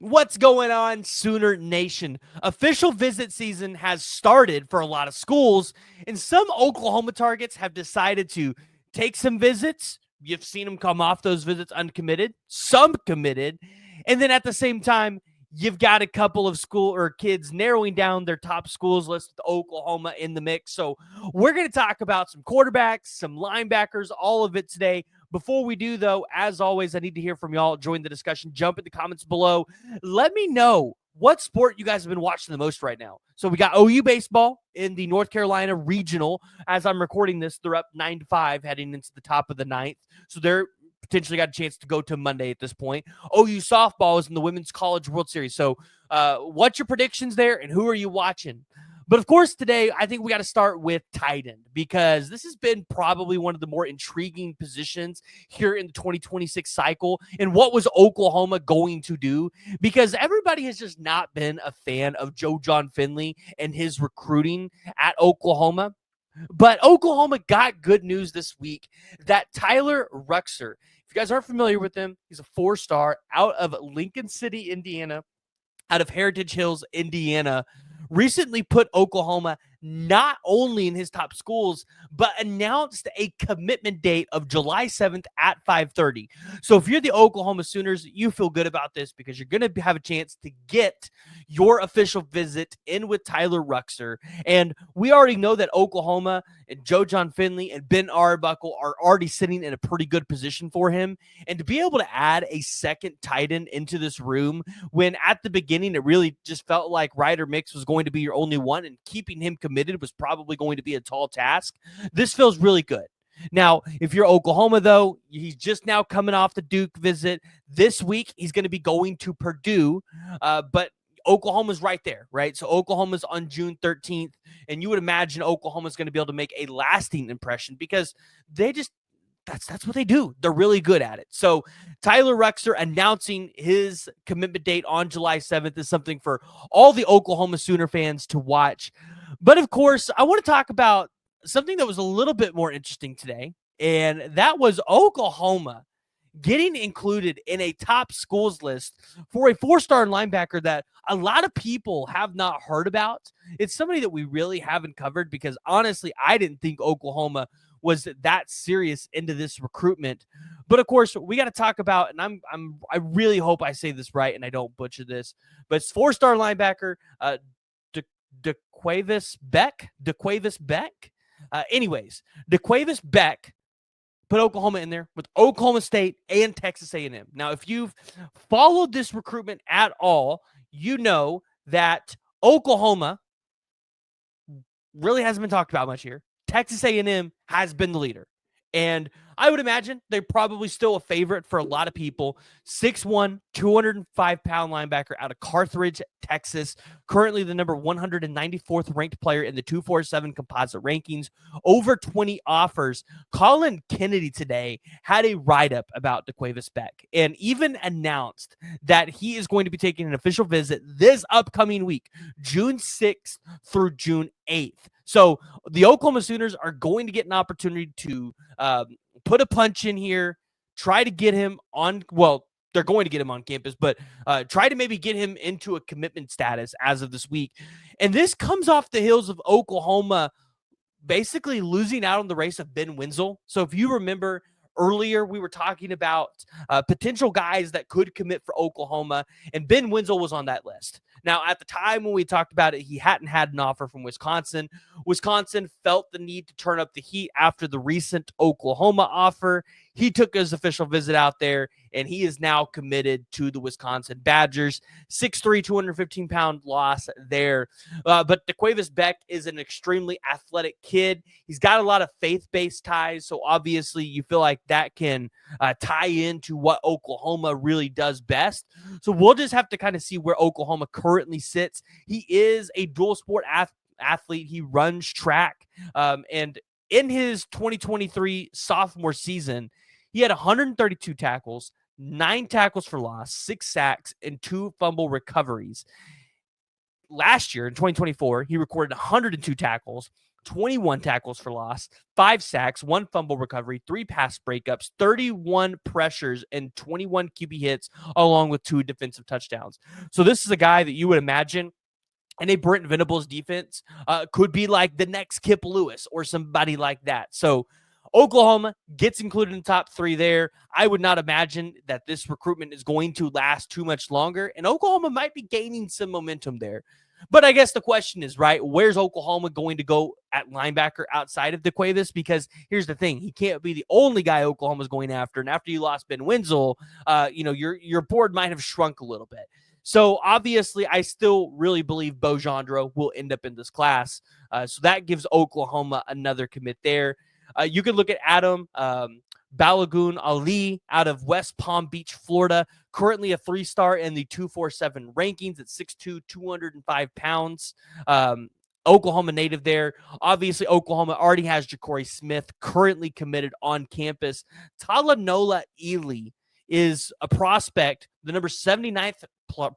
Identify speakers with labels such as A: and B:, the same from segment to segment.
A: What's going on, Sooner Nation? Official visit season has started for a lot of schools, and some Oklahoma targets have decided to take some visits. You've seen them come off those visits uncommitted, some committed, and then at the same time, you've got a couple of school or kids narrowing down their top schools list with Oklahoma in the mix. So we're going to talk about some quarterbacks, some linebackers, all of it today. Before we do, though, as always, I need to hear from y'all. Join the discussion. Jump in the comments below. Let me know what sport you guys have been watching the most right now. So we got OU baseball in the North Carolina regional. As I'm recording this, they're up 9-5 heading into the top of the ninth. So they're potentially got a chance to go to Monday at this point. OU softball is in the Women's College World Series. So what's your predictions there, and who are you watching? But of course, today, I think we got to start with tight end because this has been probably one of the more intriguing positions here in the 2026 cycle. And what was Oklahoma going to do? Because everybody has just not been a fan of Joe John Finley and his recruiting at Oklahoma. But Oklahoma got good news this week that Tyler Ruxer, if you guys aren't familiar with him, he's a 4-star out of Lincoln City, Indiana, out of Heritage Hills, Indiana, recently put Oklahoma not only in his top schools, but announced a commitment date of July 7th at 5:30. So if you're the Oklahoma Sooners, you feel good about this because you're going to have a chance to get your official visit in with Tyler Ruxer. And we already know that Oklahoma and Joe John Finley and Ben Arbuckle are already sitting in a pretty good position for him. And to be able to add a second tight end into this room when at the beginning it really just felt like Ryder Mix was going to be your only one and keeping him committed was probably going to be a tall task. This feels really good. Now, if you're Oklahoma, though, he's just now coming off the Duke visit. This week, he's going to be going to Purdue, but Oklahoma's right there, right? So Oklahoma's on June 13th, and you would imagine Oklahoma's going to be able to make a lasting impression because they just that's what they do. They're really good at it. So Tyler Ruxer announcing his commitment date on July 7th is something for all the Oklahoma Sooner fans to watch. But of course, I want to talk about something that was a little bit more interesting today, and that was Oklahoma getting included in a top schools list for a 4-star linebacker that a lot of people have not heard about. It's somebody that we really haven't covered because honestly, I didn't think Oklahoma was that serious into this recruitment. But of course, we got to talk about, and I really hope I say this right and I don't butcher this, but it's 4-star linebacker DeQuavis Beck. DeQuavis Beck put Oklahoma in there with Oklahoma State and Texas A&M. Now, if you've followed this recruitment at all, you know that Oklahoma really hasn't been talked about much here. Texas A&M has been the leader. And I would imagine they're probably still a favorite for a lot of people. 6'1", 205-pound linebacker out of Carthage, Texas. Currently the number 194th ranked player in the 247 composite rankings. Over 20 offers. Colin Kennedy today had a write-up about DeQuavis Beck and even announced that he is going to be taking an official visit this upcoming week, June 6th through June 8th. So the Oklahoma Sooners are going to get an opportunity to put a punch in here, try to get him on, well, they're going to get him on campus, but try to maybe get him into a commitment status as of this week. And this comes off the heels of Oklahoma basically losing out on the race of Ben Wenzel. So if you remember earlier, we were talking about potential guys that could commit for Oklahoma, and Ben Wenzel was on that list. Now, at the time when we talked about it, he hadn't had an offer from Wisconsin. Wisconsin felt the need to turn up the heat after the recent Oklahoma offer. He took his official visit out there, and he is now committed to the Wisconsin Badgers. 6'3", 215-pound loss there. But DeQuavis Beck is an extremely athletic kid. He's got a lot of faith-based ties, so obviously you feel like that can tie into what Oklahoma really does best. So we'll just have to kind of see where Oklahoma currently sits. He is a dual sport athlete. He runs track. And in his 2023 sophomore season, he had 132 tackles, 9 tackles for loss, 6 sacks, and 2 fumble recoveries. Last year, in 2024, he recorded 102 tackles, 21 tackles for loss, 5 sacks, 1 fumble recovery, 3 pass breakups, 31 pressures, and 21 QB hits, along with 2 defensive touchdowns. So this is a guy that you would imagine and a Brent Venables defense could be like the next Kip Lewis or somebody like that. So Oklahoma gets included in the top 3 there. I would not imagine that this recruitment is going to last too much longer, and Oklahoma might be gaining some momentum there. But I guess the question is, right, where's Oklahoma going to go at linebacker outside of DeQuavis? Because here's the thing, he can't be the only guy Oklahoma's going after. And after you lost Ben Wenzel, your board might have shrunk a little bit. So obviously, I still really believe Bo Jandro will end up in this class. So that gives Oklahoma another commit there. You could look at Adam Balagoon Ali out of West Palm Beach, Florida, currently a 3-star in the 247 rankings at 6'2", 205 pounds. Oklahoma native there. Obviously, Oklahoma already has Ja'Cory Smith currently committed on campus. Talanola Ely is a prospect, the number 79th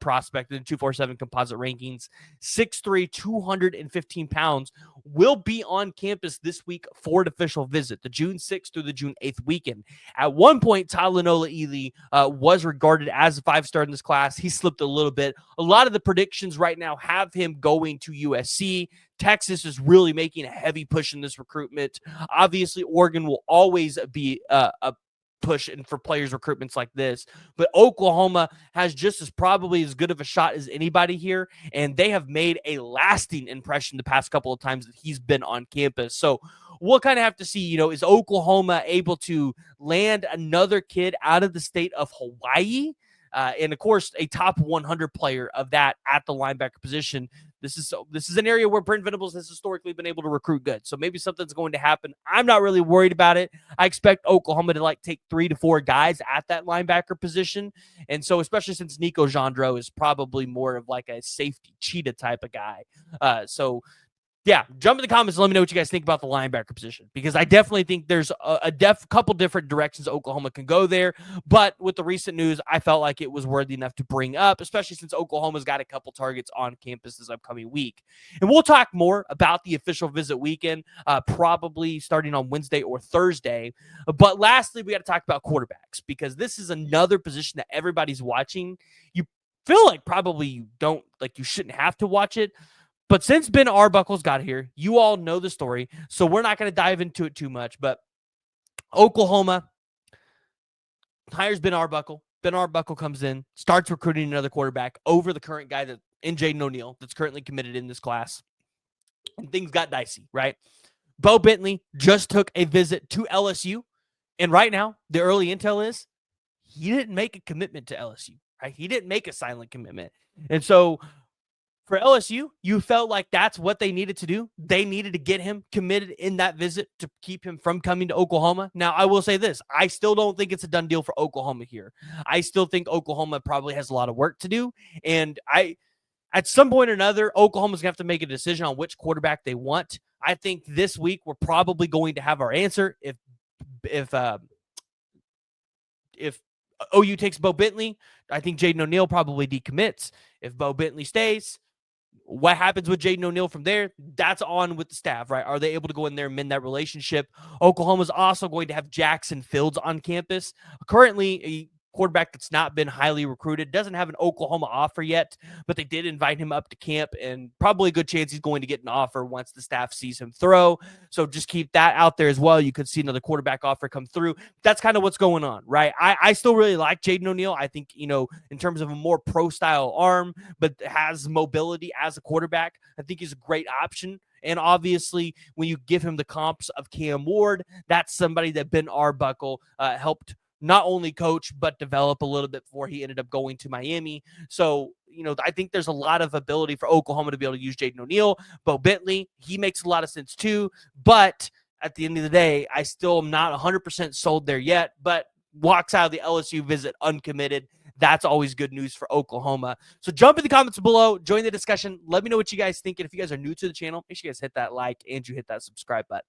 A: prospect in the 247 composite rankings, 6'3", 215 pounds, will be on campus this week for an official visit, the June 6th through the June 8th weekend. At one point, Talanola Ely was regarded as a 5-star in this class. He slipped a little bit. A lot of the predictions right now have him going to USC. Texas is really making a heavy push in this recruitment. Obviously, Oregon will always be a push and for players recruitments like this, but Oklahoma has just probably as good of a shot as anybody here, and they have made a lasting impression the past couple of times that he's been on campus. So we'll kind of have to see, is Oklahoma able to land another kid out of the state of Hawaii? And of course, a top 100 player of that at the linebacker position. This is an area where Brent Venables has historically been able to recruit good. So maybe something's going to happen. I'm not really worried about it. I expect Oklahoma to take 3 to 4 guys at that linebacker position. And so especially since Nico Jandro is probably more of like a safety cheetah type of guy. So yeah, jump in the comments and let me know what you guys think about the linebacker position, because I definitely think there's a couple different directions Oklahoma can go there. But with the recent news, I felt like it was worthy enough to bring up, especially since Oklahoma's got a couple targets on campus this upcoming week. And we'll talk more about the official visit weekend, probably starting on Wednesday or Thursday. But lastly, we got to talk about quarterbacks, because this is another position that everybody's watching. You feel like probably you shouldn't have to watch it. But since Ben Arbuckle's got here, you all know the story, so we're not going to dive into it too much. But Oklahoma hires Ben Arbuckle. Ben Arbuckle comes in, starts recruiting another quarterback over the current guy in Jaden O'Neal that's currently committed in this class. And things got dicey, right? Bo Bentley just took a visit to LSU. And right now, the early intel is he didn't make a commitment to LSU, right? He didn't make a silent commitment. And so for LSU, you felt like that's what they needed to do. They needed to get him committed in that visit to keep him from coming to Oklahoma. Now, I will say this. I still don't think it's a done deal for Oklahoma here. I still think Oklahoma probably has a lot of work to do. And at some point or another, Oklahoma's going to have to make a decision on which quarterback they want. I think this week we're probably going to have our answer. If OU takes Bo Bentley, I think Jaden O'Neal probably decommits. If Bo Bentley stays, what happens with Jaden O'Neal from there? That's on with the staff, right? Are they able to go in there and mend that relationship? Oklahoma's also going to have Jackson Fields on campus. Currently, a quarterback that's not been highly recruited, doesn't have an Oklahoma offer yet, but they did invite him up to camp, and probably a good chance he's going to get an offer once the staff sees him throw. So just keep that out there as well. You could see another quarterback offer come through. That's kind of what's going on, right? I still really like Jaden O'Neal. I think, in terms of a more pro-style arm, but has mobility as a quarterback, I think he's a great option. And obviously, when you give him the comps of Cam Ward, that's somebody that Ben Arbuckle helped not only coach, but develop a little bit before he ended up going to Miami. So, I think there's a lot of ability for Oklahoma to be able to use Jaden O'Neal. Bo Bentley, he makes a lot of sense too. But at the end of the day, I still am not 100% sold there yet, but walks out of the LSU visit uncommitted. That's always good news for Oklahoma. So jump in the comments below, join the discussion. Let me know what you guys think. And if you guys are new to the channel, make sure you guys hit that like and you hit that subscribe button.